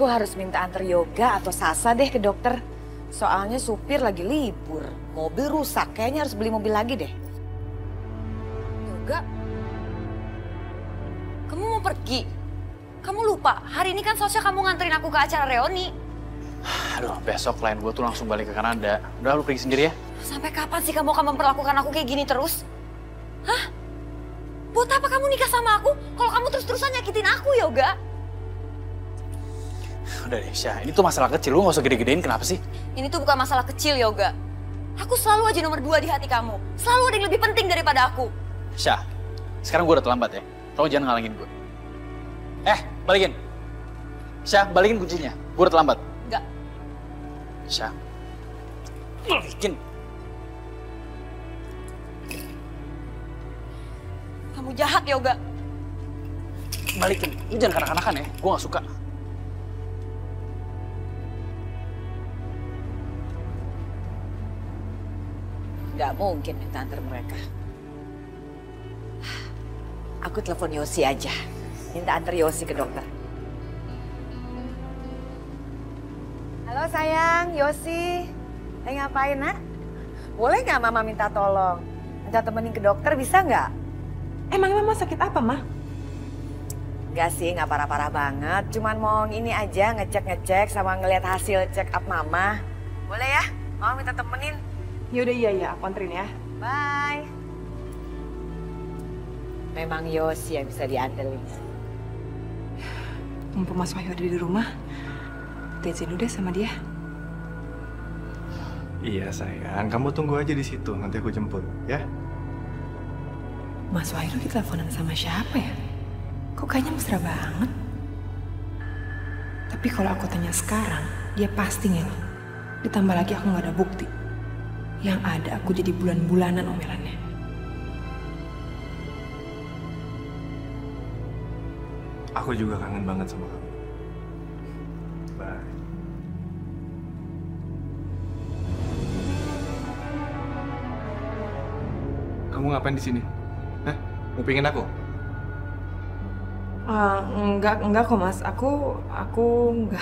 Aku harus minta antar Yoga atau Sasa deh ke dokter. Soalnya supir lagi libur. Mobil rusak, kayaknya harus beli mobil lagi deh. Yoga, kamu mau pergi? Kamu lupa, hari ini kan seharusnya kamu nganterin aku ke acara reuni. Aduh, besok klien gue tuh langsung balik ke Kanada. Udah, lu pergi sendiri ya. Sampai kapan sih kamu akan memperlakukan aku kayak gini terus? Hah? Buat apa kamu nikah sama aku kalau kamu terus-terusan nyakitin aku, Yoga? Udah deh, Syah. Ini tuh masalah kecil. Lu gak usah gede-gedein, kenapa sih? Ini tuh bukan masalah kecil, Yoga. Aku selalu aja nomor 2 di hati kamu. Selalu ada yang lebih penting daripada aku. Syah, sekarang gue udah terlambat ya. Tolong jangan ngalangin gue. Balikin. Syah, balikin kuncinya. Gue udah terlambat. Enggak. Syah, balikin. Kamu jahat, Yoga. Balikin. Lu jangan kanak-kanakan ya. Gue gak suka. Gak mungkin minta antar mereka. Aku telepon Yosi aja. Minta antar Yosi ke dokter. Halo sayang, Yosi. Lagi ngapain, nak? Boleh nggak mama minta tolong? Minta temenin ke dokter, bisa nggak? Emang mama sakit apa, Ma? Nggak sih, nggak parah-parah banget. Cuman mau ini aja, ngecek-ngecek sama ngeliat hasil check up mama. Boleh ya? Mama minta temenin. Yaudah iya, aku anterin ya. Bye. Memang Yosi yang bisa diandelin. Mumpung Mas Wahyu ada di rumah, izin dulu deh sama dia. Iya sayang, kamu tunggu aja di situ, nanti aku jemput, ya? Mas Wahyu diteleponan sama siapa ya? Kok kayaknya mesra banget? Tapi kalau aku tanya sekarang, dia pasti ngelak. Ditambah lagi aku nggak ada bukti. Yang ada aku jadi bulan-bulanan omelannya. Aku juga kangen banget sama kamu. Bye. Kamu ngapain di sini? Hah? Ngupingin aku? Enggak kok Mas. Aku enggak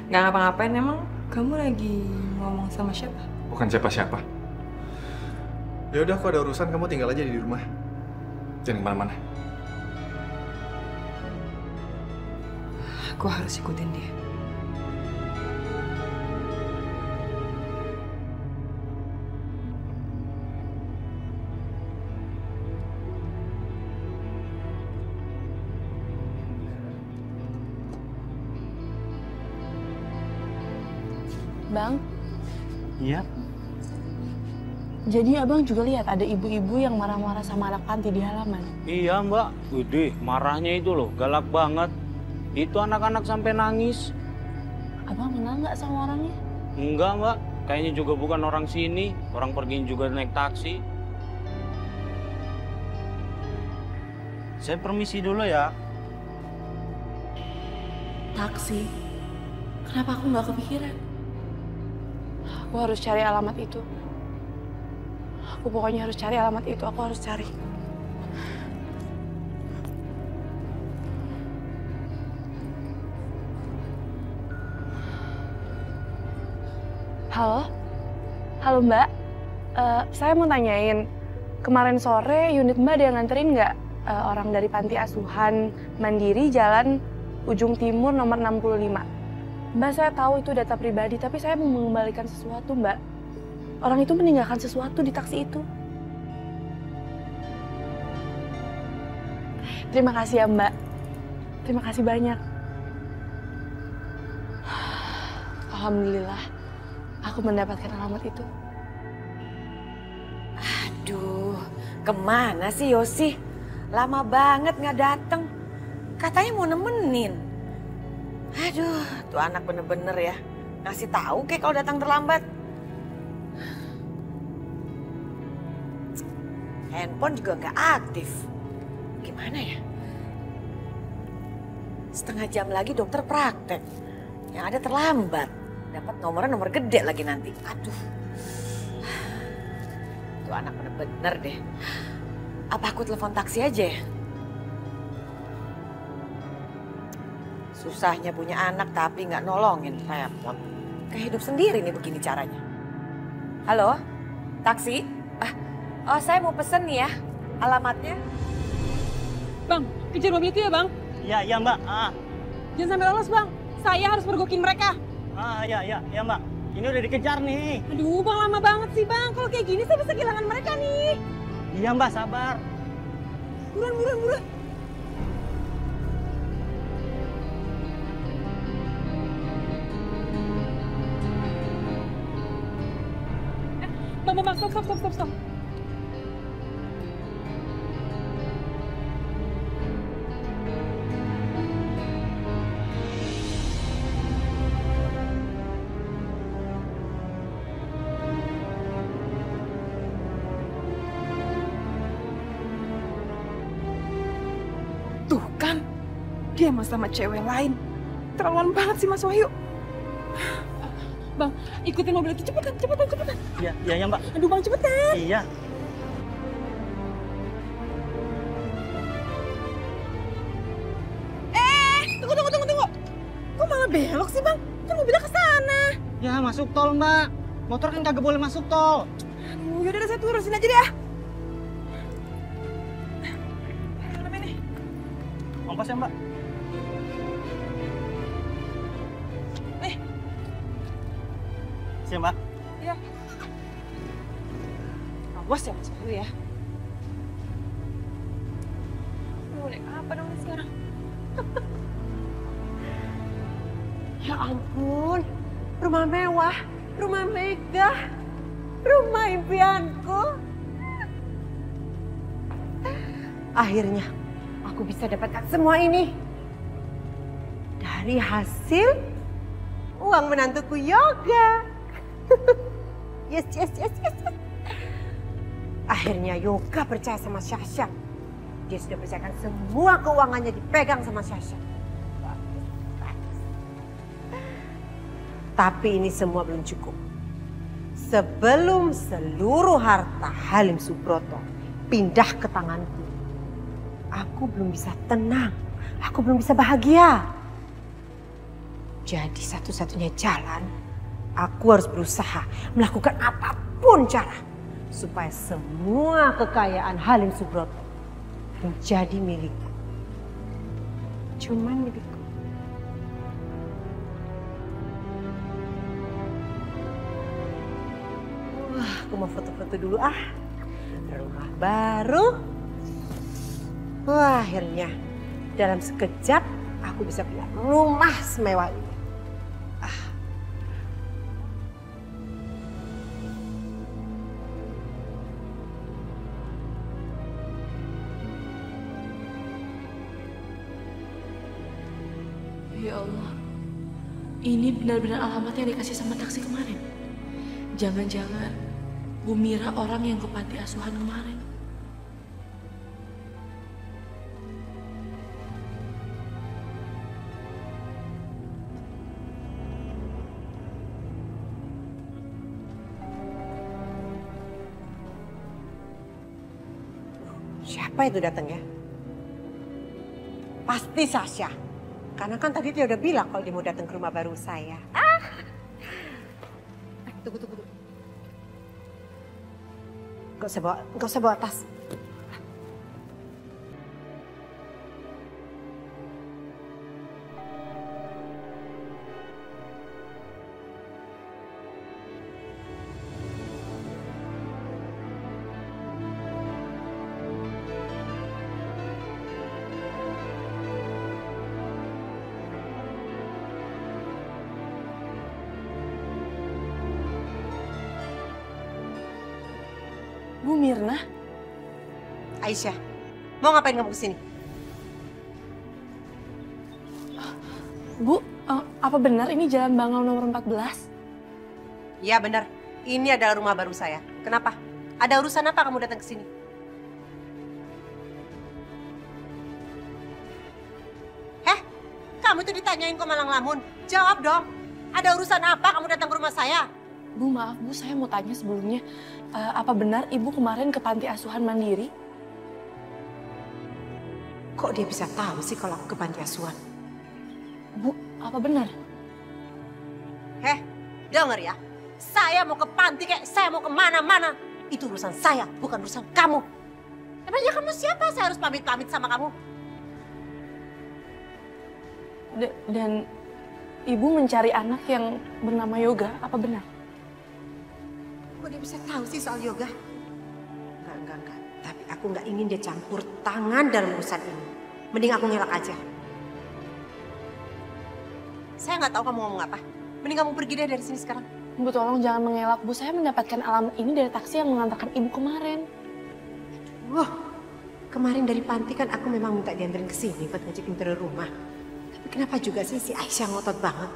ngapa-ngapain. Emang kamu lagi ngomong sama siapa? Bukan siapa-siapa. Ya udah, aku ada urusan, kamu tinggal aja di rumah. Jangan kemana-mana. Aku harus ikutin dia. Bang, Iya. jadi abang juga lihat ada ibu-ibu yang marah-marah sama anak panti di halaman. Iya mbak, Widih, marahnya itu loh, galak banget. Itu anak-anak sampai nangis. Abang kenal nggak sama orangnya? Enggak mbak, kayaknya juga bukan orang sini. Orang pergi juga naik taksi. Saya permisi dulu ya. Taksi. Kenapa aku nggak kepikiran? Aku harus cari alamat itu. Aku pokoknya harus cari alamat itu. Aku harus cari. Halo? Halo Mbak? Saya mau tanyain. Kemarin sore unit Mbak ada yang nganterin nggak orang dari panti asuhan Mandiri Jalan Ujung Timur nomor 65? Mbak, saya tahu itu data pribadi, tapi saya mau mengembalikan sesuatu, Mbak. Orang itu meninggalkan sesuatu di taksi itu. Terima kasih ya, Mbak. Terima kasih banyak. Alhamdulillah, aku mendapatkan alamat itu. Aduh, kemana sih Yosi? Lama banget nggak dateng. Katanya mau nemenin. Aduh, tuh anak bener-bener ya. Ngasih tahu kayak kalau datang terlambat. Handphone juga nggak aktif. Gimana ya? Setengah jam lagi dokter praktek. Yang ada terlambat. Dapat nomornya nomor gede lagi nanti. Aduh. Tuh anak bener-bener deh. Apa aku telepon taksi aja ya? Susahnya punya anak tapi nggak nolongin, repot. Kayak hidup sendiri nih begini caranya. Halo, taksi? Oh saya mau pesen nih ya, alamatnya. Bang, kejar mobil itu ya bang. Iya mbak. Jangan sampai lolos bang, saya harus mergokin mereka. Iya mbak. Ini udah dikejar nih. Aduh bang, lama banget sih bang. Kalau kayak gini saya bisa kehilangan mereka nih. Iya mbak, sabar. Buruan. Bang, stop. Tuh kan, dia emang sama cewek lain. Terlaluan banget sih Mas Wahyu. Bang, ikutin mobil itu cepetan. Iya mbak. Aduh bang, cepetan. Iya. Tunggu. Kok malah belok sih bang? Kan mobilnya ke sana. Ya masuk tol mbak. Motor kan kagak boleh masuk tol. Aduh, yaudah saya turun sini aja deh ah. Ongkos ya mbak. Nih. Siap mbak. Iya. Awas ya Mas Wahyu ya. Mau naik apa dong sekarang? Ya ampun, rumah mewah, rumah megah, rumah impianku. Akhirnya aku bisa dapatkan semua ini dari hasil uang menantuku Yoga. Yes. Akhirnya Yoga percaya sama Syasha. Dia sudah percayakan semua keuangannya dipegang sama Syasha. Tapi ini semua belum cukup. Sebelum seluruh harta Halim Subroto pindah ke tanganku, aku belum bisa tenang, aku belum bisa bahagia. Jadi satu-satunya jalan, aku harus berusaha melakukan apapun cara supaya semua kekayaan Halim Subroto menjadi milikku. Cuman milikku. Wah, aku mau foto-foto dulu ah. Rumah baru. Wah, akhirnya dalam sekejap aku bisa punya rumah semewah ini. Ya Allah, ini benar-benar alamat yang dikasih sama taksi kemarin. Jangan-jangan Bu Mira orang yang ke panti asuhan kemarin. Siapa itu datang ya? Pasti Sasha. Karena kan tadi dia udah bilang kalau dia mau datang ke rumah baru saya. Tunggu. Gak usah bawa tas. Bu Mirna? Aisyah, mau ngapain kamu kesini? Bu, apa benar ini Jalan Bangau nomor 14? Iya benar, ini adalah rumah baru saya. Kenapa? Ada urusan apa kamu datang ke sini? Kamu tuh ditanyain kok malah ngelamun. Jawab dong, ada urusan apa kamu datang ke rumah saya? Bu, maaf Bu, saya mau tanya sebelumnya. Apa benar Ibu kemarin ke panti asuhan Mandiri? Kok dia bisa tahu sih kalau aku ke panti asuhan? Bu, apa benar? Dengar ya. Saya mau ke panti kayak saya mau kemana-mana. Itu urusan saya, bukan urusan kamu. Emangnya kamu siapa? Saya harus pamit-pamit sama kamu. Dan ibu mencari anak yang bernama Yoga, apa benar? Kok dia bisa tahu sih soal yoga? Enggak. Tapi aku nggak ingin dia campur tangan dalam urusan ini. Mending aku ngelak aja. Saya nggak tahu kamu ngomong apa. Mending kamu pergi deh dari sini sekarang. Bu, tolong jangan mengelak. Bu, saya mendapatkan alamat ini dari taksi yang mengantarkan ibu kemarin. Wah, kemarin dari panti kan aku memang minta dianterin ke sini buat ngecek interior rumah. Tapi kenapa juga sih si Aisyah ngotot banget?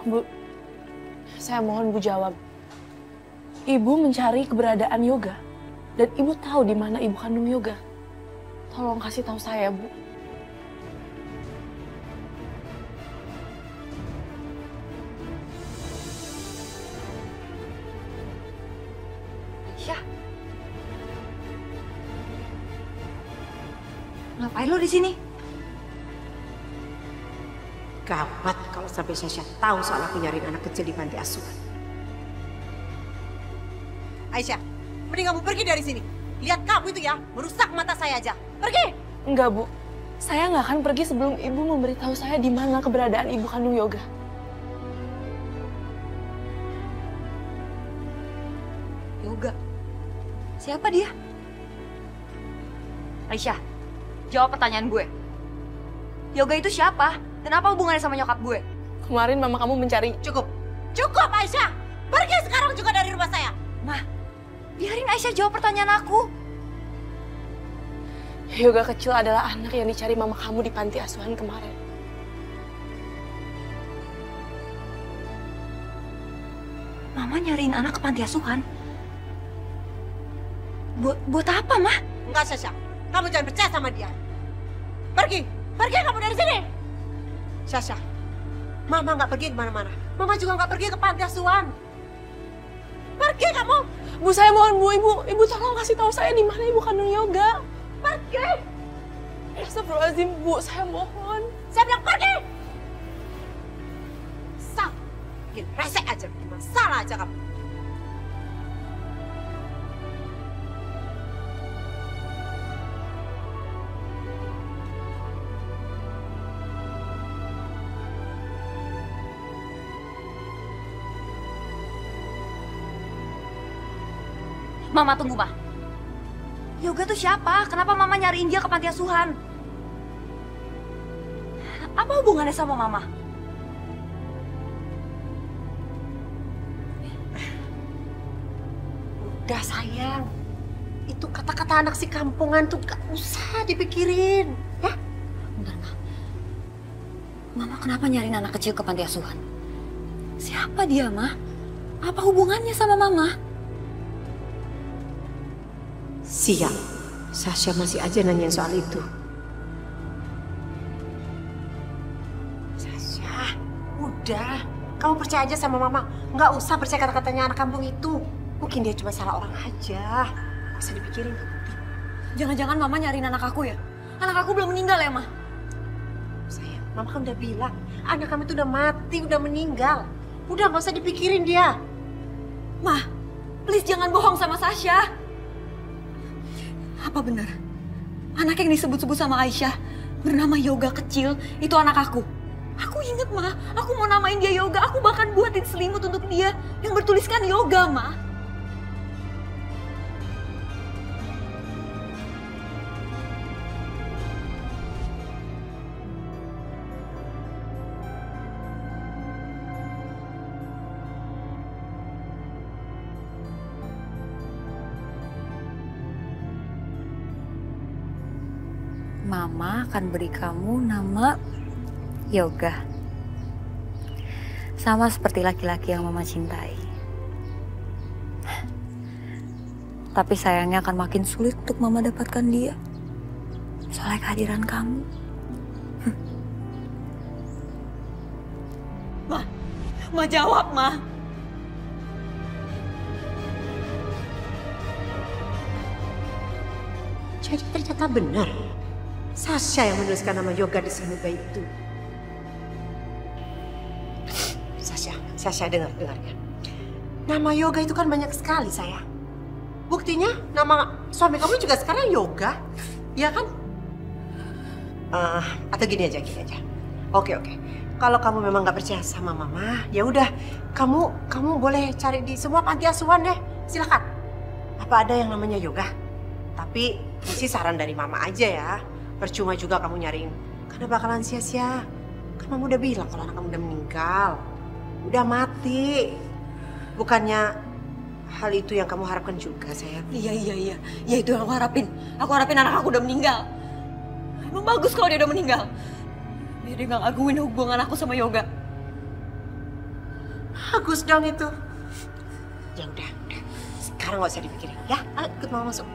Bu, saya mohon Bu jawab. Ibu mencari keberadaan Yoga dan ibu tahu di mana ibu kandung Yoga. Tolong kasih tahu saya, Bu. Aisyah. Ngapain lo di sini? Gawat kalau sampai Sasha tahu soal aku nyariin anak kecil di panti asuhan. Aisyah, mending kamu pergi dari sini. Lihat kamu itu ya, merusak mata saya aja. Pergi! Enggak, Bu. Saya nggak akan pergi sebelum ibu memberitahu saya di mana keberadaan ibu kandung Yoga. Yoga. Siapa dia? Aisyah, jawab pertanyaan gue. Yoga itu siapa? Dan apa hubungannya sama nyokap gue? Kemarin mama kamu mencari... Cukup! Cukup Aisyah! Pergi sekarang juga dari rumah saya! Ma, biarin Aisyah jawab pertanyaan aku. Yoga kecil adalah anak yang dicari mama kamu di panti asuhan kemarin. Mama nyariin anak ke panti asuhan? Buat apa, Ma? Enggak, Sasha. Kamu jangan percaya sama dia. Pergi! Pergi kamu dari sini! Sasha, Mama nggak pergi kemana-mana. Mama juga nggak pergi ke panti asuhan. Pergi kamu! Bu, saya mohon, Bu. Ibu tolong kasih tahu saya di mana ibu kandung Yoga. Pergi! Astagfirullahaladzim, Bu. Saya mohon. Saya bilang pergi! Bikin resek aja, bikin masalah aja kamu. Mama tunggu, Ma. Yoga tuh siapa? Kenapa Mama nyariin dia ke panti asuhan? Apa hubungannya sama Mama? Udah sayang, itu kata-kata anak si kampungan tuh gak usah dipikirin, ya? Bentar, Ma. Mama kenapa nyariin anak kecil ke panti asuhan? Siapa dia, Ma? Apa hubungannya sama Mama? Siap, Sasha masih aja nanyain soal itu. Sasha, udah. Kamu percaya aja sama Mama. Nggak usah percaya kata-katanya anak kampung itu. Mungkin dia cuma salah orang aja. Nggak usah dipikirin. Jangan-jangan Mama nyariin anak aku ya? Anak aku belum meninggal ya, Ma? Sayang, Mama kan udah bilang. Anak kamu itu udah mati, udah meninggal. Udah nggak usah dipikirin dia. Ma, please jangan bohong sama Sasha. Apa benar? Anak yang disebut-sebut sama Aisyah bernama Yoga kecil itu anak aku. Aku inget, Ma. Aku mau namain dia Yoga. Aku bahkan buatin selimut untuk dia yang bertuliskan Yoga, Ma. Mama akan beri kamu nama Yoga. Sama seperti laki-laki yang Mama cintai. Tapi sayangnya akan makin sulit untuk Mama dapatkan dia. Soalnya kehadiran kamu. Ma jawab, Ma. Jadi ternyata benar. Sasha yang menuliskan nama Yoga di semudah itu. Sasha dengar ya. Nama yoga itu kan banyak sekali sayang. Buktinya nama suami kamu juga sekarang yoga, ya kan? Atau gini aja. Oke. Kalau kamu memang nggak percaya sama mama, ya udah, kamu boleh cari di semua panti asuhan deh, silakan. Apa ada yang namanya yoga? Tapi ini sih saran dari mama aja ya. Percuma juga kamu nyariin, karena bakalan sia-sia. Kan mama udah bilang kalau anak kamu udah meninggal, udah mati. Bukannya hal itu yang kamu harapkan juga, sayang? Iya, itu yang aku harapin. Aku harapin anak aku udah meninggal. Emang bagus kalau dia udah meninggal. Biar dia gak ngaguin hubungan aku sama Yoga. Bagus dong itu. Ya udah. Sekarang gak usah dipikirin, ya? Ayo ikut mama masuk.